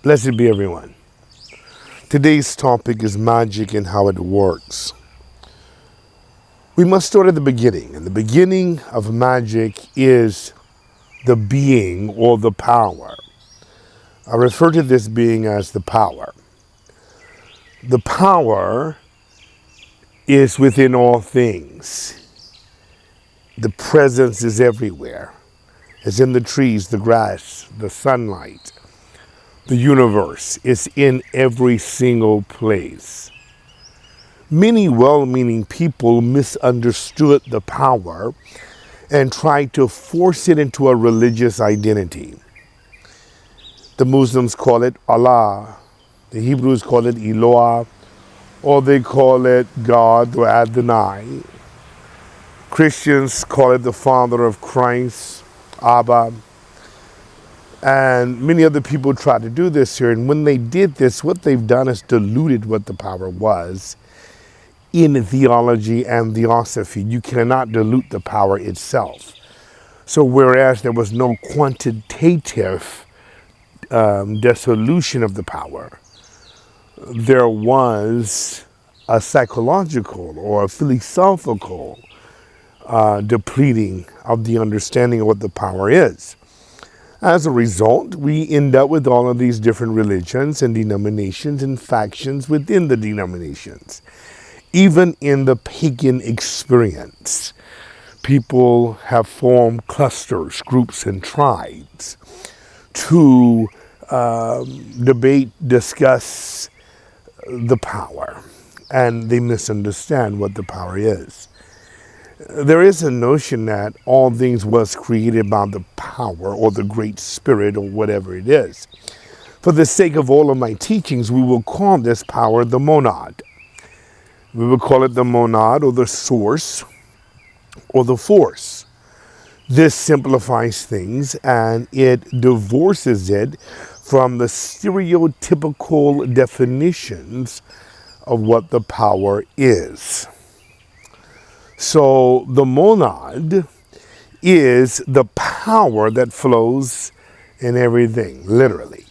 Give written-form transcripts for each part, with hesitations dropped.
Blessed be everyone. Today's topic is magic and how it works. We must start at the beginning, and the beginning of magic is the being or the power. I refer to this being as the power. The power is within all things. The presence is everywhere. It's in the trees, the grass, the sunlight. The universe is in every single place. Many well-meaning people misunderstood the power and tried to force it into a religious identity. The Muslims call it Allah. The Hebrews call it Eloah, or they call it God or Adonai. Christians call it the Father of Christ, Abba. And many other people try to do this here. And when they did this, what they've done is diluted what the power was in theology and theosophy. You cannot dilute the power itself. So whereas there was no quantitative dissolution of the power, there was a psychological or a philosophical depleting of the understanding of what the power is. As a result, we end up with all of these different religions and denominations and factions within the denominations. Even in the pagan experience, people have formed clusters, groups, and tribes to debate, discuss the power, and they misunderstand what the power is. There is a notion that all things was created by the power or the great spirit or whatever it is. For the sake of all of my teachings, we will call this power the monad. We will call it the monad or the source or the force. This simplifies things and it divorces it from the stereotypical definitions of what the power is. So the monad is the power that flows in everything, literally.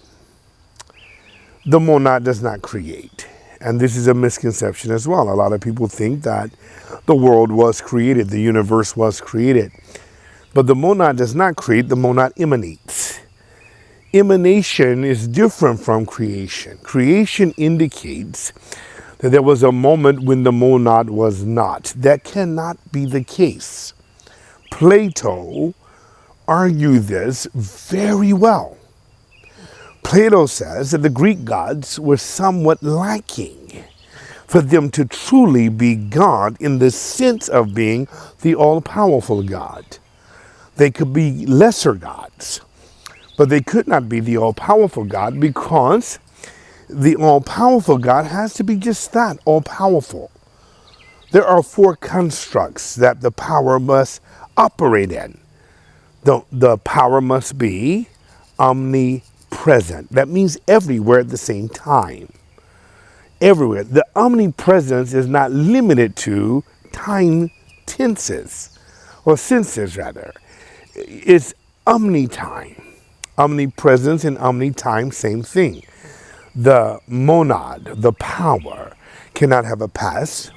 The monad does not create. And this is a misconception as well. A lot of people think that the world was created, the universe was created. But the monad does not create, the monad emanates. Emanation is different from creation. Creation indicates that there was a moment when the monad was not. That cannot be the case. Plato argued this very well. Plato says that the Greek gods were somewhat lacking for them to truly be God in the sense of being the all-powerful God. They could be lesser gods, but they could not be the all-powerful God because the all-powerful God has to be just that, all-powerful. There are four constructs that the power must operate in. The power must be omnipresent. That means everywhere at the same time. Everywhere. The omnipresence is not limited to time tenses, or senses rather. It's omnitime. Omnipresence and omnitime, same thing. The monad, the power, cannot have a past.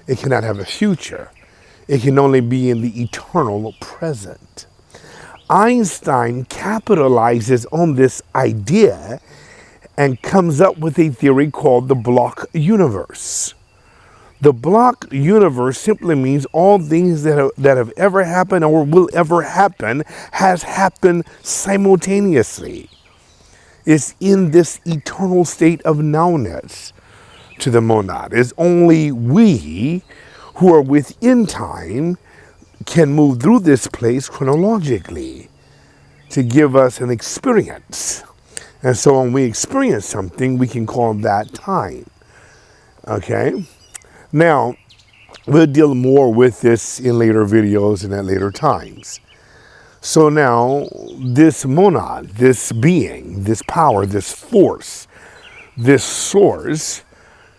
It cannot have a future. It can only be in the eternal present. Einstein capitalizes on this idea and comes up with a theory called the block universe. The block universe simply means all things that have ever happened or will ever happen has happened simultaneously. Is in this eternal state of nowness to the monad. It's only we who are within time can move through this place chronologically to give us an experience. And so when we experience something, we can call that time. Okay? Now, we'll deal more with this in later videos and at later times. So now, this monad, this being, this power, this force, this source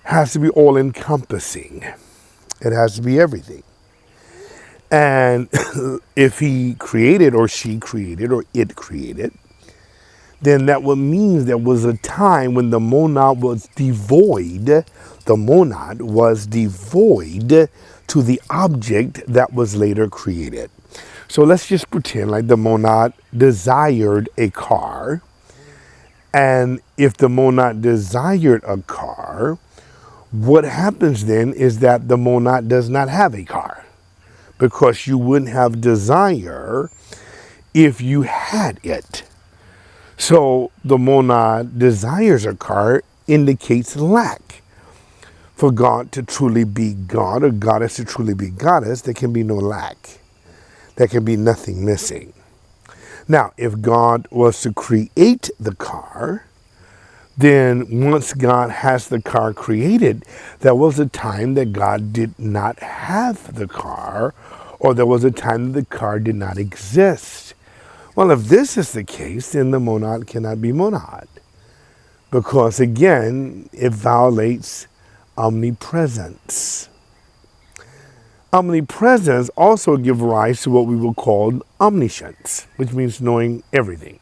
has to be all-encompassing. It has to be everything. And if he created or she created or it created, then that would mean there was a time when the monad was devoid. The monad was devoid to the object that was later created. So let's just pretend like the monad desired a car. And if the monad desired a car, what happens then is that the monad does not have a car, because you wouldn't have desire if you had it. So the monad desires a car indicates lack. For God to truly be God, or goddess to truly be goddess, there can be no lack. There can be nothing missing. Now, if God was to create the car, then once God has the car created, there was a time that God did not have the car, or there was a time that the car did not exist. Well, if this is the case, then the monad cannot be monad, because again, it violates omnipresence. Omnipresence also gives rise to what we will call omniscience, which means knowing everything.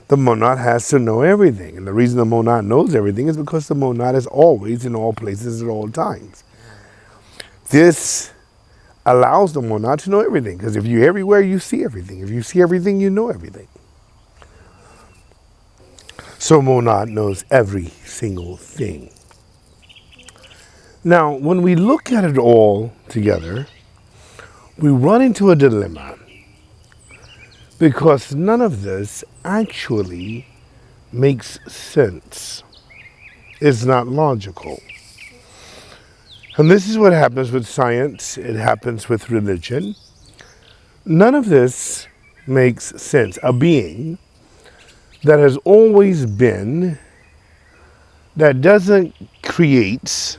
The monad has to know everything, and the reason the monad knows everything is because the monad is always in all places at all times. This allows the monad to know everything, because if you're everywhere, you see everything. If you see everything, you know everything. So monad knows every single thing. Now, when we look at it all together, we run into a dilemma, because none of this actually makes sense. It's not logical. And this is what happens with science. It happens with religion. None of this makes sense. A being that has always been, that doesn't create,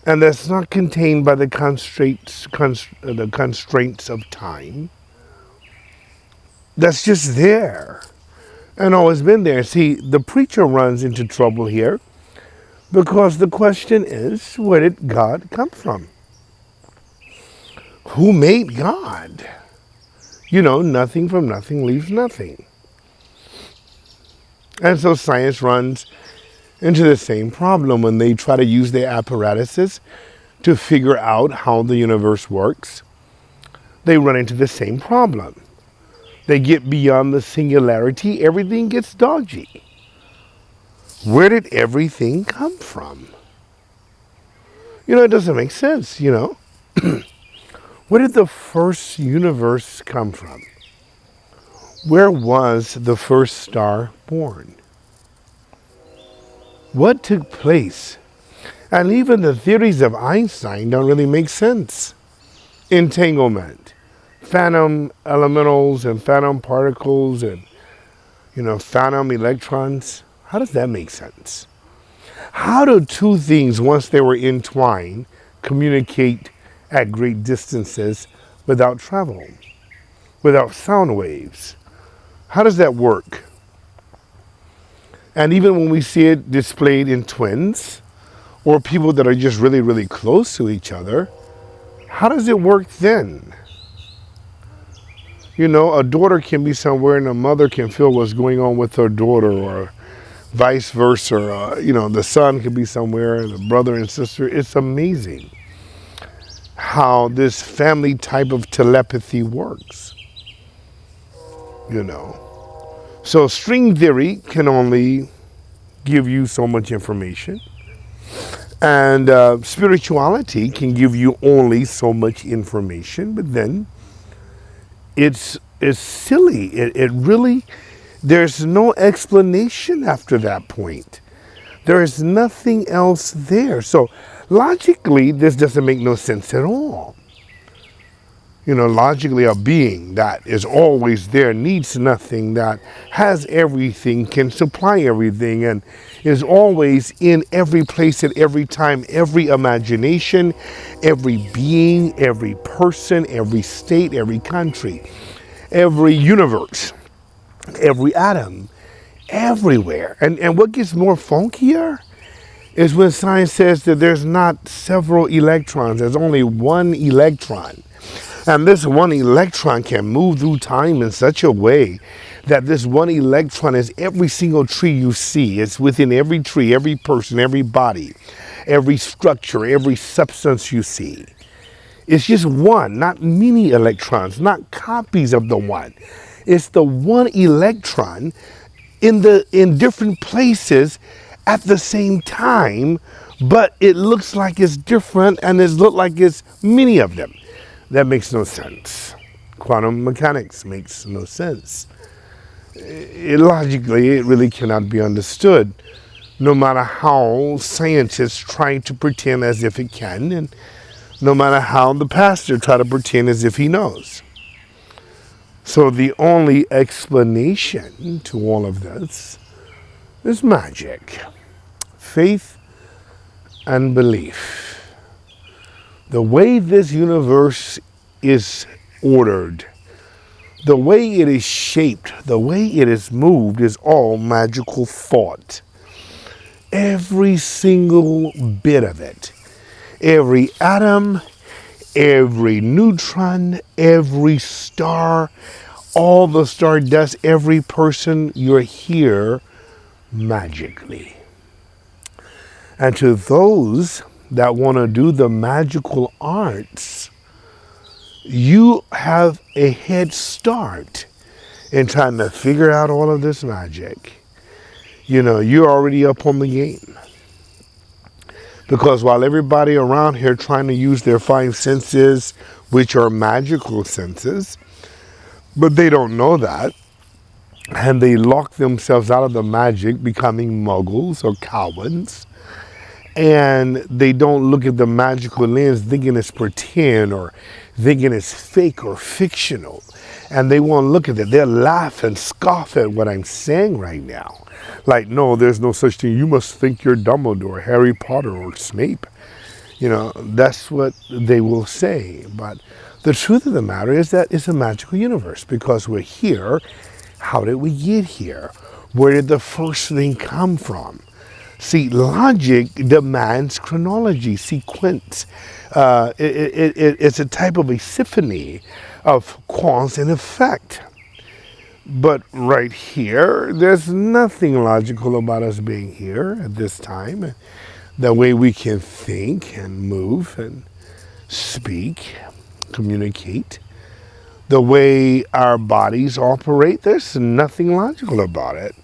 and that's not contained by the constraints of time, that's just there and always been there. See, the preacher runs into trouble here, because the question is, where did God come from? Who made God? You know, nothing from nothing leaves nothing. And so science runs into the same problem when they try to use their apparatuses to figure out how the universe works. They run into the same problem. They get beyond the singularity, everything gets dodgy. Where did everything come from? You know, it doesn't make sense, you know. Where did the first universe come from? Where was the first star born? What took place? And even the theories of Einstein don't really make sense. Entanglement, phantom elementals and phantom particles and, you know, phantom electrons. How does that make sense? How do two things, once they were entwined, communicate at great distances without travel, without sound waves? How does that work? And even when we see it displayed in twins or people that are just really, really close to each other, how does it work then? You know, a daughter can be somewhere and a mother can feel what's going on with her daughter, or vice versa. You know, the son could be somewhere and the brother and sister. It's amazing how this family type of telepathy works, you know. So string theory can only give you so much information, and spirituality can give you only so much information, but then it's silly. It really, there's no explanation after that point. There is nothing else there. So logically, this doesn't make no sense at all. You know, logically, a being that is always there, needs nothing, that has everything, can supply everything, and is always in every place at every time, every imagination, every being, every person, every state, every country, every universe, every atom, everywhere. And what gets more funkier is when science says that there's not several electrons, there's only one electron. And this one electron can move through time in such a way that this one electron is every single tree you see. It's within every tree, every person, every body, every structure, every substance you see. It's just one, not many electrons, not copies of the one. It's the one electron in different places at the same time, but it looks like it's different and it looks like it's many of them. That makes no sense. Quantum mechanics makes no sense. Logically, it really cannot be understood, no matter how scientists try to pretend as if it can, and no matter how the pastor try to pretend as if he knows. So the only explanation to all of this is magic, faith, and belief. The way this universe is ordered, the way it is shaped, the way it is moved is all magical thought. Every single bit of it. Every atom, every neutron, every star, all the stardust, every person, you're here magically. And to those that want to do the magical arts, you have a head start in trying to figure out all of this magic. You know, you're already up on the game. Because while everybody around here trying to use their five senses, which are magical senses, but they don't know that, and they lock themselves out of the magic, becoming muggles or cowards, and they don't look at the magical lens thinking it's pretend or thinking it's fake or fictional, and they won't look at it. They'll laugh and scoff at what I'm saying right now. Like, no, there's no such thing. You must think you're Dumbledore, Harry Potter, or Snape. You know, that's what they will say. But the truth of the matter is that it's a magical universe because we're here. How did we get here? Where did the first thing come from? See, logic demands chronology, sequence. It's a type of a symphony of cause and effect. But right here, there's nothing logical about us being here at this time. The way we can think and move and speak, communicate, the way our bodies operate, there's nothing logical about it.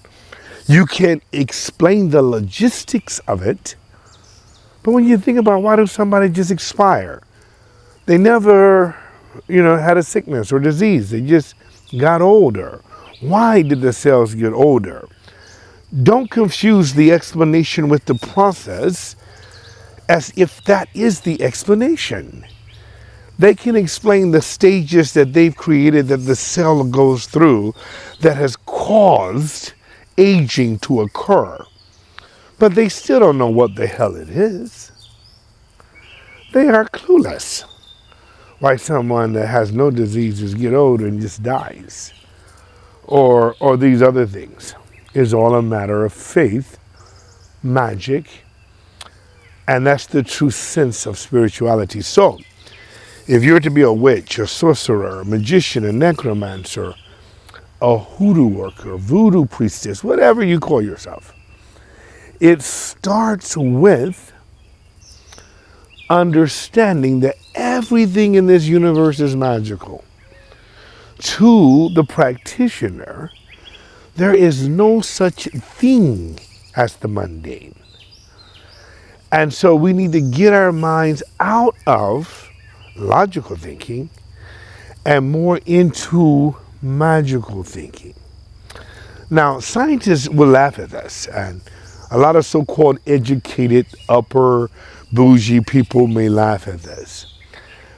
You can explain the logistics of it, but when you think about why does somebody just expire? They never, had a sickness or disease. They just got older. Why did the cells get older? Don't confuse the explanation with the process as if that is the explanation. They can explain the stages that they've created that the cell goes through that has caused aging to occur. But they still don't know what the hell it is. They are clueless. Why someone that has no diseases get older and just dies. Or these other things. Is all a matter of faith, magic, and that's the true sense of spirituality. So, if you're to be a witch, a sorcerer, a magician, a necromancer, a hoodoo worker, voodoo priestess, whatever you call yourself, it starts with understanding that everything in this universe is magical. To the practitioner, there is no such thing as the mundane. And so we need to get our minds out of logical thinking and more into magical thinking. Now, scientists will laugh at us, and a lot of so-called educated, upper, bougie people may laugh at this.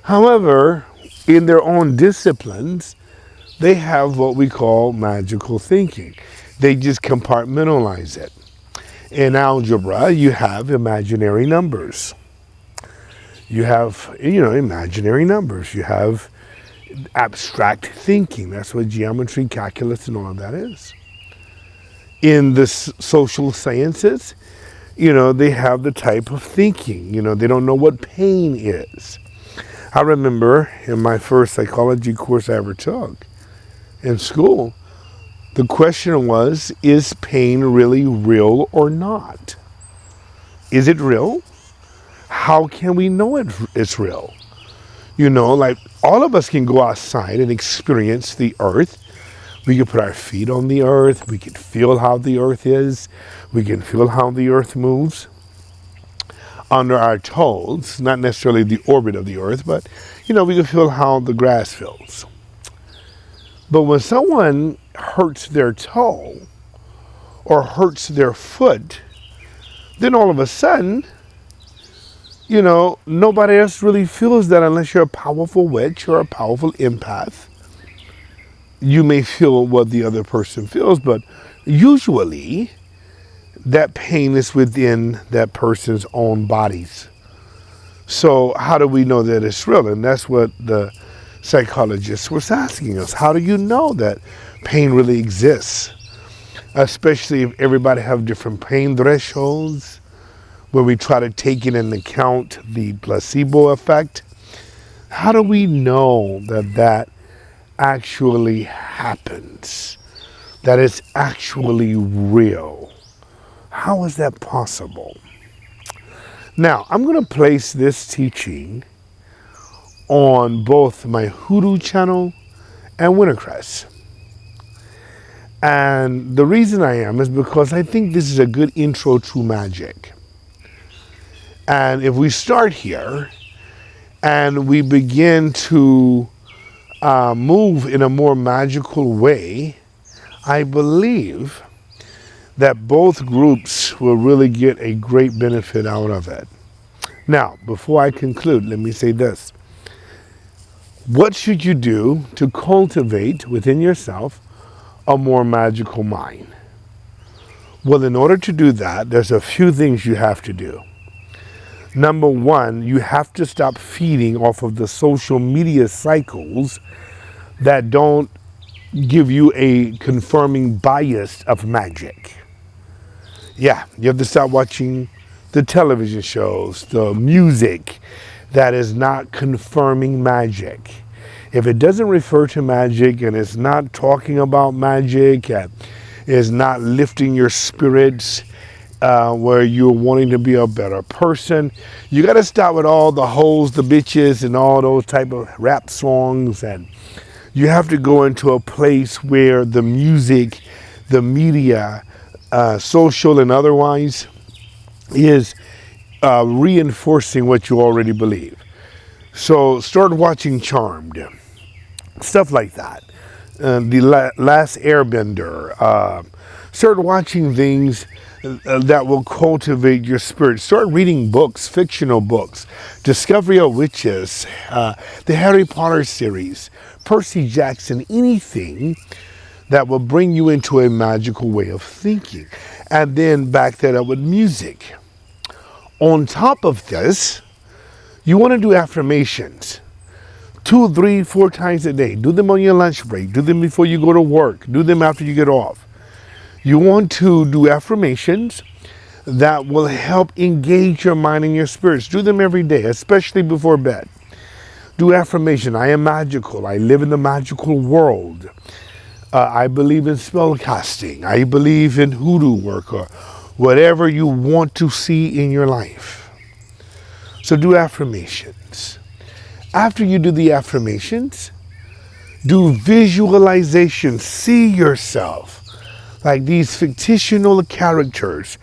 However, in their own disciplines, they have what we call magical thinking. They just compartmentalize it. In algebra, you have imaginary numbers. You have, imaginary numbers. You have abstract thinking. That's what geometry, calculus, and all of that is. In the social sciences, they have the type of thinking. They don't know what pain is. I remember in my first psychology course I ever took in school, The question was, is pain really real or not? Is it real? How can we know it's real? You know, like all of us can go outside and experience the earth. We can put our feet on the earth. We can feel how the earth is. We can feel how the earth moves under our toes, not necessarily the orbit of the earth, but, you know, we can feel how the grass feels. But when someone hurts their toe or hurts their foot, then all of a sudden, you know, nobody else really feels that unless you're a powerful witch or a powerful empath. You may feel what the other person feels, but usually that pain is within that person's own bodies. So how do we know that it's real? And that's what the psychologist was asking us. How do you know that pain really exists? Especially if everybody have different pain thresholds, where we try to take into account the placebo effect. How do we know that that actually happens? That it's actually real? How is that possible? Now, I'm going to place this teaching on both my Hoodoo channel and Wintercrest. And the reason I am is because I think this is a good intro to magic. And if we start here and we begin to move in a more magical way, I believe that both groups will really get a great benefit out of it. Now, before I conclude, let me say this. What should you do to cultivate within yourself a more magical mind? Well, in order to do that, there's a few things you have to do. Number one, you have to stop feeding off of the social media cycles that don't give you a confirming bias of magic. Yeah, you have to stop watching the television shows, the music that is not confirming magic. If it doesn't refer to magic and it's not talking about magic and is not lifting your spirits, where you're wanting to be a better person, you got to stop with all the hoes, the bitches, and all those type of rap songs. And you have to go into a place where the music, the media, social and otherwise, is reinforcing what you already believe. So start watching Charmed, stuff like that. The Last Airbender. Start watching things that will cultivate your spirit. Start reading books, fictional books. Discovery of Witches, the Harry Potter series, Percy Jackson, anything that will bring you into a magical way of thinking. And then back that up with music. On top of this, you want to do affirmations 2, 3, 4 times a day. Do them on your lunch break. Do them before you go to work. Do them after you get off. You want to do affirmations that will help engage your mind and your spirits. Do them every day, especially before bed. Do affirmation. I am magical. I live in the magical world. I believe in spell casting. I believe in hoodoo work, or whatever you want to see in your life. So do affirmations. After you do the affirmations, do visualization. See yourself like these fictional characters.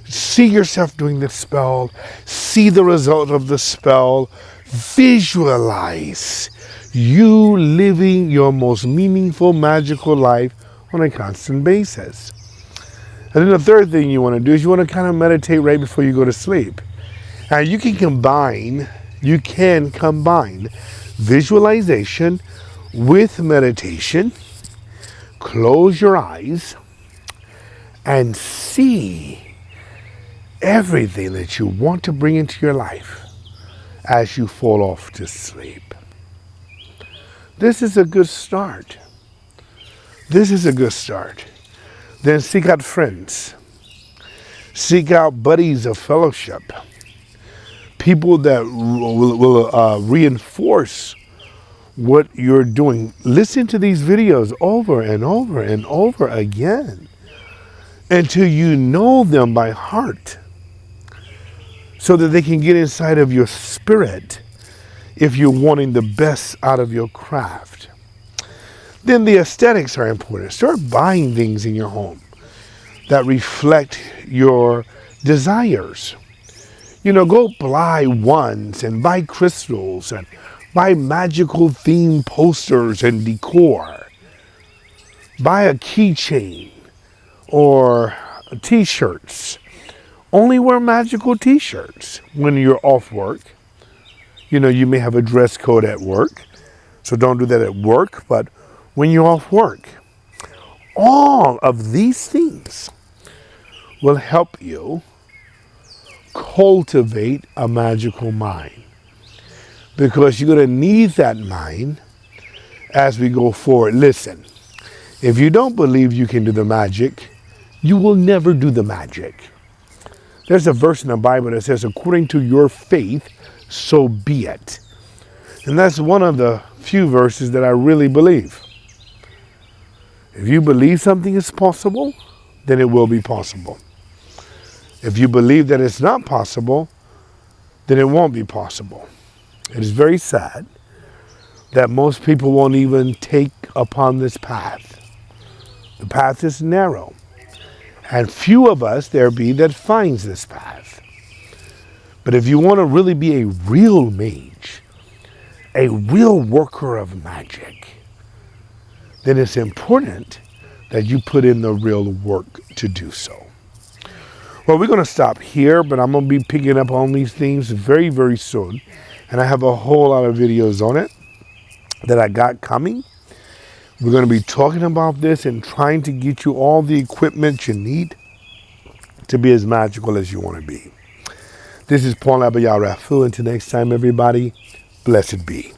See yourself doing the spell. See the result of the spell. Visualize you living your most meaningful, magical life on a constant basis. And then the third thing you want to do is you want to kind of meditate right before you go to sleep. And you can combine visualization with meditation. Close your eyes and see everything that you want to bring into your life as you fall off to sleep. This is a good start. This is a good start. Then seek out friends. Seek out buddies of fellowship. People that will reinforce what you're doing. Listen to these videos over and over and over again until you know them by heart, so that they can get inside of your spirit if you're wanting the best out of your craft. Then the aesthetics are important. Start buying things in your home that reflect your desires. Go buy ones and buy crystals and buy magical theme posters and decor. Buy a keychain or t-shirts. Only wear magical t-shirts when you're off work. You may have a dress code at work, so don't do that at work, but when you're off work, all of these things will help you cultivate a magical mind, because you're going to need that mind as we go forward. Listen, if you don't believe you can do the magic, you will never do the magic. There's a verse in the Bible that says, according to your faith, so be it. And that's one of the few verses that I really believe. If you believe something is possible, then it will be possible. If you believe that it's not possible, then it won't be possible. It is very sad that most people won't even take upon this path. The path is narrow, and few of us there be that finds this path. But if you want to really be a real mage, a real worker of magic, then it's important that you put in the real work to do so. Well, we're going to stop here, but I'm going to be picking up on these things very, very soon. And I have a whole lot of videos on it that I got coming. We're going to be talking about this and trying to get you all the equipment you need to be as magical as you want to be. This is Paul Abayarafu. Until next time, everybody, blessed be.